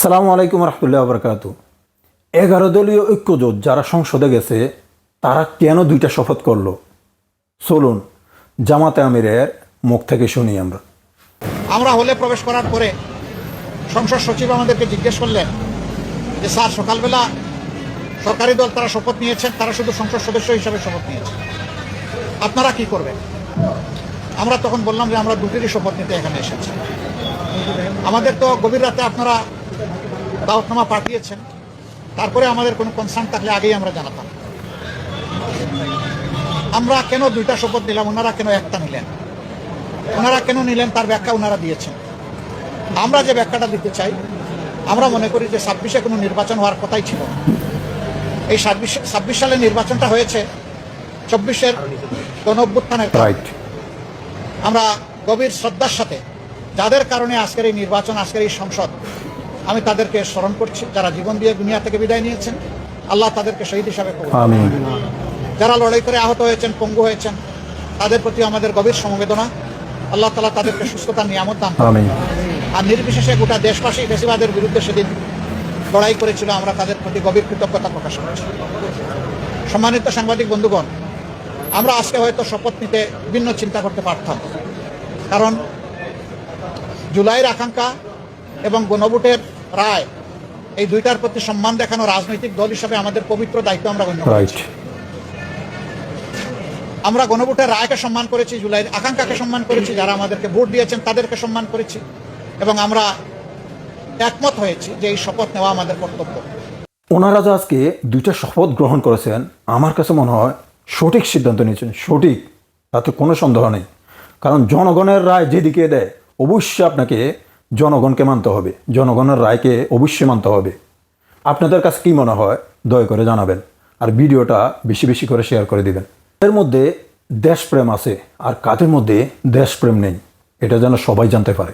আসসালামু আলাইকুম রহমতুল্লাহ বরকাত। 11 দলীয় ঐক্যজোট যারা সংসদে গেছে তারা কেন দুইটা শপথ করলো, চলুন জামাতে আমিরের মুখ থেকে শুনি আমরা। আমরা হলে প্রবেশ করার পরে সংসদ সচিব আমাদেরকে জিজ্ঞেস করলেন যে স্যার, সকালবেলা সরকারি দল তারা শপথ নিয়েছেন, তারা শুধু সংসদ সদস্য হিসাবে শপথ নিয়েছেন, আপনারা কি করবেন? আমরা তখন বললাম যে আমরা দুটিরই শপথ নিতে এখানে এসেছি। আমাদের তো গভীর রাতে আপনারা দাওয়াতনামা পাঠিয়েছেন, তারপরে আমাদের কোনো কনসার্ন থাকলে আগেই আমরা জানাতাম। আমরা কেন দুইটা শপথ নিলাম, ওনারা কেন একটা নিলেন? ওনারা কেন নিলেন তার ব্যাখ্যা ওনারা দিয়েছেন। আমরা যে ব্যাখ্যাটা দিতে চাই, আমরা মনে করি যে 26-এ কোনো নির্বাচন হওয়ার কথাই ছিল না। এই 26 সালে নির্বাচনটা হয়েছে 24-এর গণঅভ্যুত্থানের রাইট। আমরা গভীর শ্রদ্ধার সাথে যাদের কারণে আজকের এই নির্বাচন, আজকের এই সংসদ, আমি তাদেরকে স্মরণ করছি। যারা জীবন দিয়ে দুনিয়া থেকে বিদায় নিয়েছেন, আল্লাহ তাদেরকে শহীদ হিসাবে কবুল করুন। আমিন। যারা লড়াই করে আহত হয়েছেন, পঙ্গু হয়েছেন, তাদের প্রতি আমাদের গভীর সমবেদনা। আল্লাহ তাআলা তাদেরকে সুস্থতার নিয়ামত দান করুন। আমিন। আর নির্বিশেষে গোটা দেশবাসী ফ্যাসিবাদের বিরুদ্ধে সেদিন লড়াই করেছিল, আমরা তাদের প্রতি গভীর কৃতজ্ঞতা প্রকাশ করছি। সম্মানিত সাংবাদিক বন্ধুগণ, আমরা আজকে হয়তো শপথ নিতে ভিন্ন চিন্তা করতে পারতাম, কারণ জুলাইয়ের আকাঙ্ক্ষা এবং গণভোটের রায়, এই দুইটার প্রতি সম্মান দেখানো রাজনৈতিক দল হিসাবে আমাদের পবিত্র দায়িত্ব আমরা গণ্য রাইট। করছি। আমরা গণভোটের রায়কে সম্মান করেছি, জুলাইয়ের আকাঙ্ক্ষাকে সম্মান করেছি, যারা আমাদেরকে ভোট দিয়েছেন তাদেরকে সম্মান করেছি, এবং আমরা একমত হয়েছি যে এই শপথ নেওয়া আমাদের কর্তব্য। ওনারা যে আজকে দুইটা শপথ গ্রহণ করেছেন, আমার কাছে মনে হয় সঠিক সিদ্ধান্ত নিয়েছেন, সঠিক, তাতে কোনো সন্দেহ নেই। কারণ জনগণের রায় যেদিকে দেয়, অবশ্যই আপনাকে জনগণকে মানতে হবে, জনগণের রায়কে অবশ্যই মানতে হবে। আপনাদের কাছে কী মনে হয় দয়া করে জানাবেন, আর ভিডিওটা বেশি বেশি করে শেয়ার করে দিবেন। এর মধ্যে দেশপ্রেম আছে আর কাদের মধ্যে দেশপ্রেম নেই, এটা যেন সবাই জানতে পারে।